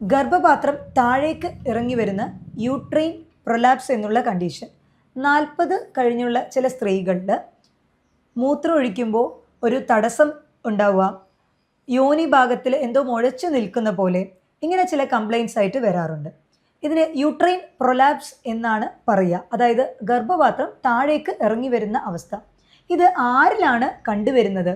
ഗർഭപാത്രം താഴേക്ക് ഇറങ്ങി വരുന്ന യൂട്രൈൻ പ്രൊലാപ്സ് എന്നുള്ള കണ്ടീഷൻ 40 കഴിഞ്ഞുള്ള ചില സ്ത്രീകളിൽ മൂത്രം ഒഴിക്കുമ്പോൾ ഒരു തടസ്സം ഉണ്ടാവുക, യോനി ഭാഗത്തിൽ എന്തോ മുഴച്ചു നിൽക്കുന്ന പോലെ, ഇങ്ങനെ ചില കംപ്ലയിൻസ് ആയിട്ട് വരാറുണ്ട്. ഇതിന് യൂട്രൈൻ പ്രൊലാപ്സ് എന്നാണ് പറയുക. അതായത് ഗർഭപാത്രം താഴേക്ക് ഇറങ്ങി വരുന്ന അവസ്ഥ. ഇത് ആരിലാണ് കണ്ടുവരുന്നത്,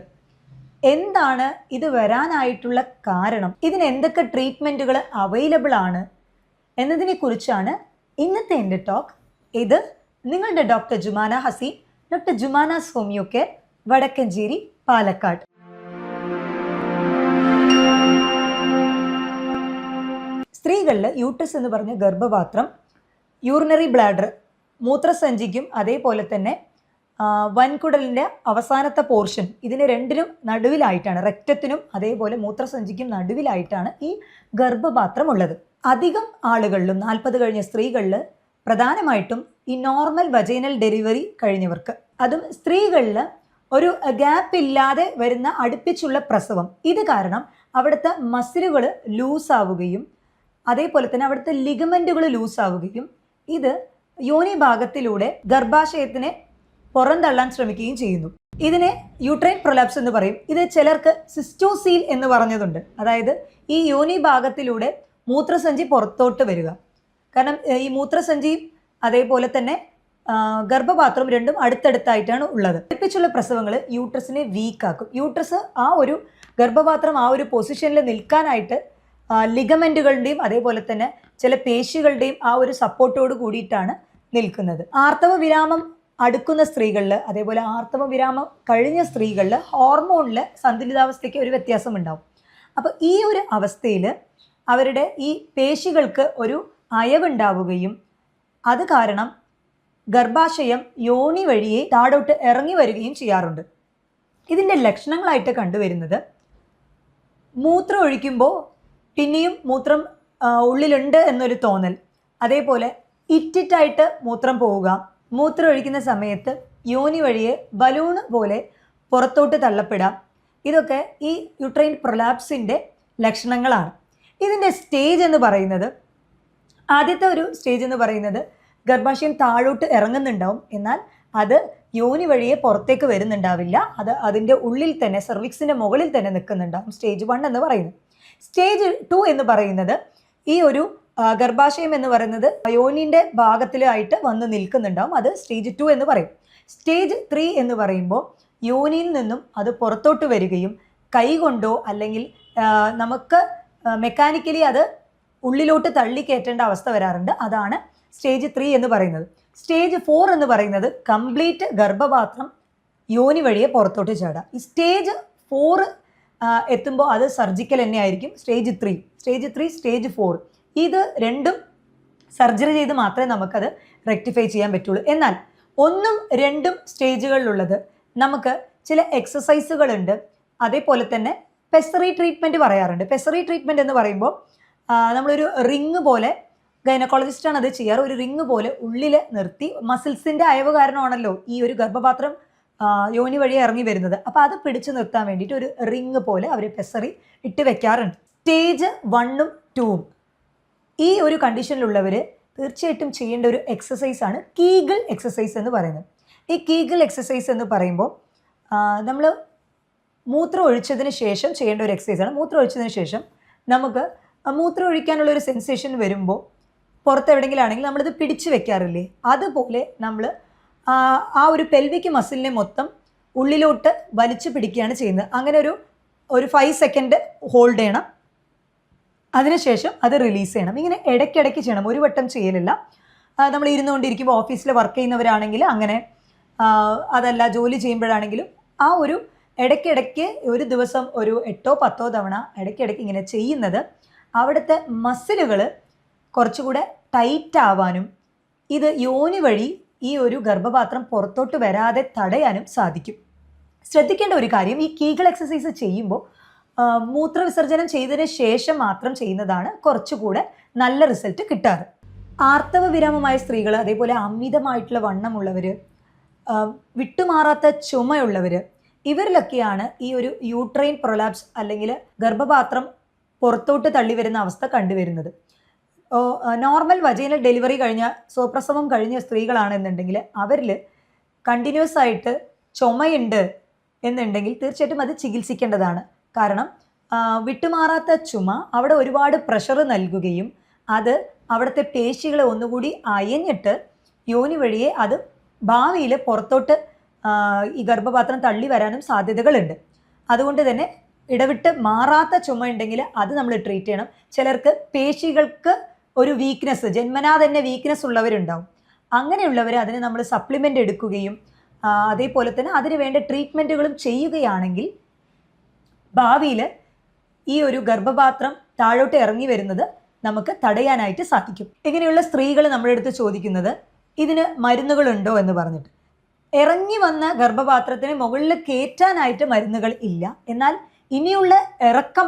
എന്താണ് ഇത് വരാനായിട്ടുള്ള കാരണം, ഇതിന് എന്തൊക്കെ ട്രീറ്റ്മെൻറ്റുകൾ അവൈലബിൾ ആണ് എന്നതിനെ കുറിച്ചാണ് ഇന്നത്തെ എൻ്റെ ടോക്ക്. ഇത് നിങ്ങളുടെ doctor Jumana Haseen, doctor Jumana's homeo care, Vadakkanchery, Palakkad. സ്ത്രീകളിൽ യൂട്രസ് എന്ന് പറഞ്ഞ ഗർഭപാത്രം, യൂറിനറി ബ്ലാഡർ, മൂത്രസഞ്ചിക്കും അതേപോലെ തന്നെ വൻകുടലിൻ്റെ അവസാനത്തെ പോർഷൻ, ഇതിന് രണ്ടിനും നടുവിലായിട്ടാണ്, റെക്റ്റത്തിനും അതേപോലെ മൂത്രസഞ്ചിക്കും നടുവിലായിട്ടാണ് ഈ ഗർഭപാത്രം ഉള്ളത്. അധികം ആളുകളിലും 40 കഴിഞ്ഞ സ്ത്രീകളിൽ പ്രധാനമായിട്ടും ഈ നോർമൽ വജൈനൽ ഡെലിവറി കഴിഞ്ഞവർക്ക്, അതും സ്ത്രീകളിൽ ഒരു ഗ്യാപ്പ് ഇല്ലാതെ വരുന്ന അടുപ്പിച്ചുള്ള പ്രസവം, ഇത് കാരണം അവിടുത്തെ മസിലുകൾ ലൂസാവുകയും അതേപോലെ തന്നെ അവിടുത്തെ ലിഗമെൻറ്റുകൾ ലൂസാവുകയും ഇത് യോനി ഭാഗത്തിലൂടെ ഗർഭാശയത്തിനെ പുറന്തള്ളാൻ ശ്രമിക്കുകയും ചെയ്യുന്നു. ഇതിനെ യൂട്രൈൻ പ്രൊലാപ്സ് എന്ന് പറയും. ഇത് ചിലർക്ക് സിസ്റ്റോസീൽ എന്ന് പറഞ്ഞതുണ്ട്. അതായത് ഈ യോനി ഭാഗത്തിലൂടെ മൂത്രസഞ്ചി പുറത്തോട്ട് വരിക. കാരണം ഈ മൂത്രസഞ്ചിയും അതേപോലെ തന്നെ ഗർഭപാത്രവും രണ്ടും അടുത്തടുത്തായിട്ടാണ് ഉള്ളത്. അടുപ്പിച്ചുള്ള പ്രസവങ്ങൾ യൂട്രസിനെ വീക്കാക്കും. യൂട്രസ് ആ ഒരു ഗർഭപാത്രം ആ ഒരു പൊസിഷനിൽ നിൽക്കാനായിട്ട് ലിഗമെൻറ്റുകളുടെയും അതേപോലെ തന്നെ ചില പേശികളുടെയും ആ ഒരു സപ്പോർട്ടോട് കൂടിയിട്ടാണ് നിൽക്കുന്നത്. ആർത്തവ വിരാമം അടുക്കുന്ന സ്ത്രീകളിൽ അതേപോലെ ആർത്തവ വിരാമം കഴിഞ്ഞ സ്ത്രീകളിൽ ഹോർമോണിൽ സന്തുലിതാവസ്ഥയ്ക്ക് ഒരു വ്യത്യാസം ഉണ്ടാവും. അപ്പോൾ ഈ ഒരു അവസ്ഥയിൽ അവരുടെ ഈ പേശികൾക്ക് ഒരു അയവുണ്ടാവുകയും അത് കാരണം ഗർഭാശയം യോനി വഴിയെ താഴോട്ട് ഇറങ്ങി വരികയും ചെയ്യാറുണ്ട്. ഇതിൻ്റെ ലക്ഷണങ്ങളായിട്ട് കണ്ടുവരുന്നത് മൂത്രം ഒഴിക്കുമ്പോൾ പിന്നെയും മൂത്രം ഉള്ളിലുണ്ട് എന്നൊരു തോന്നൽ, അതേപോലെ ഇറ്റിറ്റായിട്ട് മൂത്രം പോവുക, മൂത്രം ഒഴിക്കുന്ന സമയത്ത് യോനി വഴിയെ ബലൂണ് പോലെ പുറത്തോട്ട് തള്ളപ്പെടാം. ഇതൊക്കെ ഈ യൂട്രൈൻ പ്രൊലാപ്സിൻ്റെ ലക്ഷണങ്ങളാണ്. ഇതിൻ്റെ സ്റ്റേജ് എന്ന് പറയുന്നത്, ആദ്യത്തെ ഒരു സ്റ്റേജ് എന്ന് പറയുന്നത് ഗർഭാശയം താഴോട്ട് ഇറങ്ങുന്നുണ്ടാവും, എന്നാൽ അത് യോനി വഴിയെ പുറത്തേക്ക് വരുന്നുണ്ടാവില്ല. അത് അതിൻ്റെ ഉള്ളിൽ തന്നെ സെർവിക്സിൻ്റെ മുകളിൽ തന്നെ നിൽക്കുന്നുണ്ടാവും. സ്റ്റേജ് 1 എന്ന് പറയുന്നത്. സ്റ്റേജ് 2 എന്ന് പറയുന്നത് ഈ ഒരു ഗർഭാശയം എന്ന് പറയുന്നത് യോനിൻ്റെ ഭാഗത്തിലായിട്ട് വന്ന് നിൽക്കുന്നുണ്ടാവും. അത് സ്റ്റേജ് 2 എന്ന് പറയും. സ്റ്റേജ് 3 എന്ന് പറയുമ്പോൾ യോനിയിൽ നിന്നും അത് പുറത്തോട്ട് വരികയും കൈകൊണ്ടോ അല്ലെങ്കിൽ നമുക്ക് മെക്കാനിക്കലി അത് ഉള്ളിലോട്ട് തള്ളിക്കയറ്റേണ്ട അവസ്ഥ വരാറുണ്ട്. അതാണ് സ്റ്റേജ് 3 എന്ന് പറയുന്നത്. സ്റ്റേജ് 4 എന്ന് പറയുന്നത് കംപ്ലീറ്റ് ഗർഭപാത്രം യോനി വഴിയെ പുറത്തോട്ട് ചാടുക. ഈ സ്റ്റേജ് 4 എത്തുമ്പോൾ അത് സർജിക്കൽ തന്നെ ആയിരിക്കും. സ്റ്റേജ് 3, സ്റ്റേജ് 4 ഇത് രണ്ടും സർജറി ചെയ്ത് മാത്രമേ നമുക്കത് റെക്ടിഫൈ ചെയ്യാൻ പറ്റുള്ളൂ. എന്നാൽ 1ഉം 2ഉം സ്റ്റേജുകളിലുള്ളത് നമുക്ക് ചില എക്സസൈസുകളുണ്ട്. അതേപോലെ തന്നെ പെസറി ട്രീറ്റ്മെൻറ്റ് പറയാറുണ്ട്. പെസറി ട്രീറ്റ്മെൻറ്റ് എന്ന് പറയുമ്പോൾ നമ്മളൊരു റിങ് പോലെ, ഗൈനക്കോളജിസ്റ്റാണ് അത് ചെയ്യാറ്, ഒരു റിങ് പോലെ ഉള്ളിൽ നിർത്തി, മസിൽസിൻ്റെ അയവ് കാരണമാണല്ലോ ഈ ഒരു ഗർഭപാത്രം യോനി വഴി ഇറങ്ങി വരുന്നത്. അപ്പോൾ അത് പിടിച്ചു നിർത്താൻ വേണ്ടിയിട്ട് ഒരു റിങ് പോലെ അവർ പെസറി ഇട്ട് വെക്കാറുണ്ട്. സ്റ്റേജ് 1ഉം 2ഉം ഈ ഒരു കണ്ടീഷനിലുള്ളവർ തീർച്ചയായിട്ടും ചെയ്യേണ്ട ഒരു എക്സസൈസാണ് കീഗിൾ എക്സസൈസ് എന്ന് പറയുന്നത്. ഈ കീഗിൾ എക്സസൈസ് എന്ന് പറയുമ്പോൾ നമ്മൾ മൂത്രം ഒഴിച്ചതിന് ശേഷം ചെയ്യേണ്ട ഒരു എക്സസൈസാണ്. മൂത്രം ഒഴിച്ചതിന് ശേഷം നമുക്ക് മൂത്രം ഒഴിക്കാനുള്ള ഒരു സെൻസേഷൻ വരുമ്പോൾ പുറത്തെവിടെയെങ്കിലും ആണെങ്കിൽ നമ്മളിത് പിടിച്ചു വെക്കാറില്ലേ, അതുപോലെ നമ്മൾ ആ ഒരു പെൽവിക് മസിലിനെ മൊത്തം ഉള്ളിലോട്ട് വലിച്ചു പിടിക്കുകയാണ് ചെയ്യുന്നത്. അങ്ങനെ ഒരു 5 സെക്കൻഡ് ഹോൾഡ് ചെയ്യണം, അതിനുശേഷം അത് റിലീസ് ചെയ്യണം. ഇങ്ങനെ ഇടയ്ക്കിടയ്ക്ക് ചെയ്യണം, ഒരു വട്ടം ചെയ്യലില്ല. നമ്മൾ ഇരുന്നുകൊണ്ടിരിക്കുമ്പോൾ ഓഫീസിൽ വർക്ക് ചെയ്യുന്നവരാണെങ്കിൽ അങ്ങനെ, അതല്ല ജോലി ചെയ്യുമ്പോഴാണെങ്കിലും ആ ഒരു ഇടയ്ക്കിടയ്ക്ക് ഒരു ദിവസം ഒരു 8-10 തവണ ഇടയ്ക്കിടയ്ക്ക് ഇങ്ങനെ ചെയ്യുന്നത് അവിടുത്തെ മസിലുകൾ കുറച്ചുകൂടെ ടൈറ്റ് ആവാനും ഇത് യോനി വഴി ഈ ഒരു ഗർഭപാത്രം പുറത്തോട്ട് വരാതെ തടയാനും സാധിക്കും. ശ്രദ്ധിക്കേണ്ട ഒരു കാര്യം, ഈ കീഗിൾ എക്സസൈസ് ചെയ്യുമ്പോൾ മൂത്രവിസർജനം ചെയ്തതിന് ശേഷം മാത്രം ചെയ്യുന്നതാണ് കുറച്ചുകൂടെ നല്ല റിസൾട്ട് കിട്ടാറ്. ആർത്തവ വിരാമമായ സ്ത്രീകൾ, അതേപോലെ അമിതമായിട്ടുള്ള വണ്ണമുള്ളവർ, വിട്ടുമാറാത്ത ചുമയുള്ളവർ, ഇവരിലൊക്കെയാണ് ഈ ഒരു യൂട്രൈൻ പ്രൊലാപ്സ് അല്ലെങ്കിൽ ഗർഭപാത്രം പുറത്തോട്ട് തള്ളി വരുന്ന അവസ്ഥ കണ്ടുവരുന്നത്. നോർമൽ വജൈനൽ ഡെലിവറി കഴിഞ്ഞ സ്വപ്രസവം കഴിഞ്ഞ സ്ത്രീകളാണെന്നുണ്ടെങ്കിൽ അവരിൽ കണ്ടിന്യൂസ് ആയിട്ട് ചുമയുണ്ട് എന്നുണ്ടെങ്കിൽ തീർച്ചയായിട്ടും അത് ചികിത്സിക്കേണ്ടതാണ്. കാരണം വിട്ടുമാറാത്ത ചുമ അവിടെ ഒരുപാട് പ്രഷർ നൽകുകയും അത് അവിടുത്തെ പേശികളെ ഒന്നുകൂടി അയഞ്ഞിട്ട് യോനി വഴിയെ അത് ഭാവിയിൽ പുറത്തോട്ട് ഈ ഗർഭപാത്രം തള്ളി വരാനും സാധ്യതകളുണ്ട്. അതുകൊണ്ട് തന്നെ ഇടവിട്ട് മാറാത്ത ചുമ ഉണ്ടെങ്കിൽ അത് നമ്മൾ ട്രീറ്റ് ചെയ്യണം. ചിലർക്ക് പേശികൾക്ക് ഒരു വീക്ക്നെസ്, ജന്മനാ തന്നെ വീക്ക്നെസ് ഉള്ളവരുണ്ടാവും. അങ്ങനെയുള്ളവർ അതിന് നമ്മൾ സപ്ലിമെൻ്റ് എടുക്കുകയും അതേപോലെ തന്നെ അതിന് വേണ്ട ട്രീറ്റ്മെൻറ്റുകളും ചെയ്യുകയാണെങ്കിൽ ഭാവിയിൽ ഈ ഒരു ഗർഭപാത്രം താഴോട്ട് ഇറങ്ങി വരുന്നത് നമുക്ക് തടയാനായിട്ട് സാധിക്കും. ഇങ്ങനെയുള്ള സ്ത്രീകൾ നമ്മുടെ അടുത്ത് ചോദിക്കുന്നത് ഇതിന് മരുന്നുകളുണ്ടോ എന്ന് പറഞ്ഞിട്ട്. ഇറങ്ങി വന്ന ഗർഭപാത്രത്തിന് മുകളിൽ കയറ്റാനായിട്ട് മരുന്നുകൾ ഇല്ല. എന്നാൽ ഇനിയുള്ള ഇറക്കം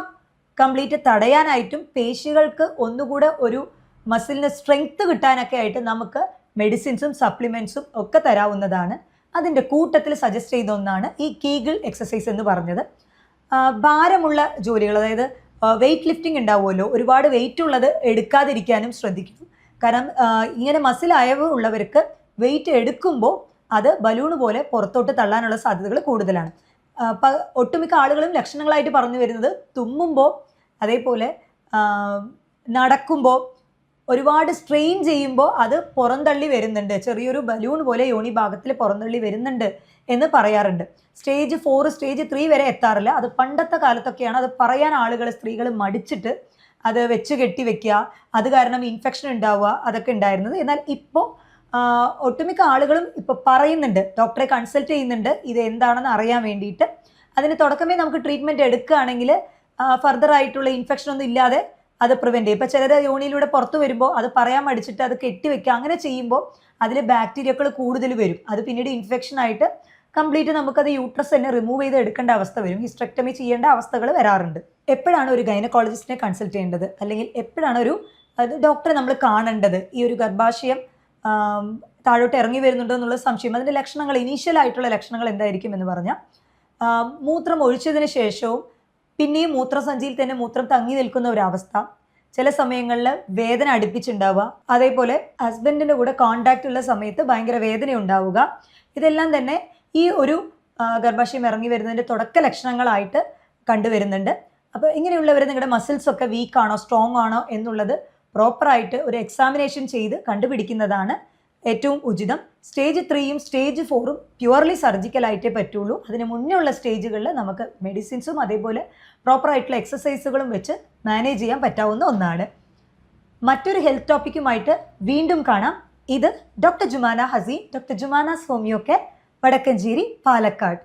കംപ്ലീറ്റ് തടയാനായിട്ടും പേശികൾക്ക് ഒന്നുകൂടെ ഒരു മസിലിന് സ്ട്രെങ്ത് കിട്ടാനൊക്കെ ആയിട്ട് നമുക്ക് മെഡിസിൻസും സപ്ലിമെൻറ്റ്സും ഒക്കെ തരാവുന്നതാണ്. അതിൻ്റെ കൂട്ടത്തിൽ സജസ്റ്റ് ചെയ്ത ഒന്നാണ് ഈ കീഗിൾ എക്സസൈസ് എന്ന് പറഞ്ഞത്. ഭാരമുള്ള ജോലികൾ, അതായത് വെയ്റ്റ് ലിഫ്റ്റിംഗ് ഉണ്ടാവുമല്ലോ, ഒരുപാട് വെയിറ്റ് ഉള്ളത് എടുക്കാതിരിക്കാനും ശ്രദ്ധിക്കുന്നു. കാരണം ഇങ്ങനെ മസിൽ അയവ് ഉള്ളവർക്ക് വെയിറ്റ് എടുക്കുമ്പോൾ അത് ബലൂണ് പോലെ പുറത്തോട്ട് തള്ളാനുള്ള സാധ്യതകൾ കൂടുതലാണ്. ഒട്ടുമിക്ക ആളുകളും ലക്ഷണങ്ങളായിട്ട് പറഞ്ഞു വരുന്നത് തുമ്മുമ്പോൾ, അതേപോലെ നടക്കുമ്പോൾ, ഒരുപാട് സ്ട്രെയിൻ ചെയ്യുമ്പോൾ അത് പുറന്തള്ളി വരുന്നുണ്ട്, ചെറിയൊരു ബലൂൺ പോലെ യോനി ഭാഗത്തിൽ പുറന്തള്ളി വരുന്നുണ്ട് എന്ന് പറയാറുണ്ട്. സ്റ്റേജ് 4 സ്റ്റേജ് 3 വരെ എത്താറില്ല. അത് പണ്ടത്തെ കാലത്തൊക്കെയാണ്. അത് പറയാൻ ആളുകൾ, സ്ത്രീകൾ മടിച്ചിട്ട് അത് വെച്ച് കെട്ടി വെക്കുക, അത് കാരണം ഇൻഫെക്ഷൻ ഉണ്ടാവുക, അതൊക്കെ ഉണ്ടായിരുന്നത്. എന്നാൽ ഇപ്പോൾ ഒട്ടുമിക്ക ആളുകളും ഇപ്പോൾ പറയുന്നുണ്ട്, ഡോക്ടറെ കൺസൾട്ട് ചെയ്യുന്നുണ്ട് ഇത് എന്താണെന്ന് അറിയാൻ വേണ്ടിയിട്ട്. അതിന് തുടക്കമേ നമുക്ക് ട്രീറ്റ്മെൻറ്റ് എടുക്കുകയാണെങ്കിൽ ഫർദർ ആയിട്ടുള്ള ഇൻഫെക്ഷൻ ഒന്നും ഇല്ലാതെ അത് പ്രിവെൻറ്റ് ചെയ്യും. ഇപ്പോൾ ചിലർ യോനിയിലൂടെ പുറത്ത് വരുമ്പോൾ അത് പറയാൻ മടിച്ചിട്ട് അത് കെട്ടിവെക്കുക, അങ്ങനെ ചെയ്യുമ്പോൾ അതിൽ ബാക്ടീരിയകൾ കൂടുതൽ വരും. അത് പിന്നീട് ഇൻഫെക്ഷൻ ആയിട്ട് കംപ്ലീറ്റ് നമുക്കത് യൂട്രസ് തന്നെ റിമൂവ് ചെയ്ത് എടുക്കേണ്ട അവസ്ഥ വരും. ഹിസ്റ്ററെക്ടമി ചെയ്യേണ്ട അവസ്ഥകൾ വരാറുണ്ട്. എപ്പോഴാണ് ഒരു ഗൈനക്കോളജിസ്റ്റിനെ കൺസൾട്ട് ചെയ്യേണ്ടത്, അല്ലെങ്കിൽ എപ്പോഴാണ് ഒരു ഡോക്ടറെ നമ്മൾ കാണേണ്ടത്? ഈ ഒരു ഗർഭാശയം താഴോട്ട് ഇറങ്ങി വരുന്നുണ്ടോ എന്നുള്ള സംശയം, അതിൻ്റെ ലക്ഷണങ്ങൾ, ഇനീഷ്യൽ ആയിട്ടുള്ള ലക്ഷണങ്ങൾ എന്തായിരിക്കും എന്ന് പറഞ്ഞാൽ, മൂത്രം ഒഴിച്ചതിന് ശേഷവും പിന്നെയും മൂത്രസഞ്ചിയിൽ തന്നെ മൂത്രം തങ്ങി നിൽക്കുന്ന ഒരവസ്ഥ, ചില സമയങ്ങളിൽ വേദന അടുപ്പിച്ചുണ്ടാവുക, അതേപോലെ ഹസ്ബൻഡിൻ്റെ കൂടെ കോണ്ടാക്റ്റ് ഉള്ള സമയത്ത് ഭയങ്കര വേദന ഉണ്ടാവുക, ഇതെല്ലാം തന്നെ ഈ ഒരു ഗർഭാശയം ഇറങ്ങി വരുന്നതിൻ്റെ തുടക്ക ലക്ഷണങ്ങളായിട്ട് കണ്ടുവരുന്നുണ്ട്. അപ്പോൾ ഇങ്ങനെയുള്ളവർ നിങ്ങളുടെ മസിൽസൊക്കെ വീക്കാണോ സ്ട്രോങ് ആണോ എന്നുള്ളത് പ്രോപ്പറായിട്ട് ഒരു എക്സാമിനേഷൻ ചെയ്ത് കണ്ടുപിടിക്കുന്നതാണ് ഏറ്റവും ഉചിതം. സ്റ്റേജ് 3യും സ്റ്റേജ് 4ഉം പ്യുവർലി സർജിക്കലായിട്ടേ പറ്റുള്ളൂ. അതിന് മുന്നേ ഉള്ള സ്റ്റേജുകളിൽ നമുക്ക് മെഡിസിൻസും അതേപോലെ പ്രോപ്പറായിട്ടുള്ള എക്സസൈസുകളും വെച്ച് മാനേജ് ചെയ്യാൻ പറ്റാവുന്ന ഒന്നാണ്. മറ്റൊരു ഹെൽത്ത് ടോപ്പിക്കുമായിട്ട് വീണ്ടും കാണാം. ഇത് doctor Jumana Haseen, doctor Jumana's homeo care, Vadakkanchery, Palakkad.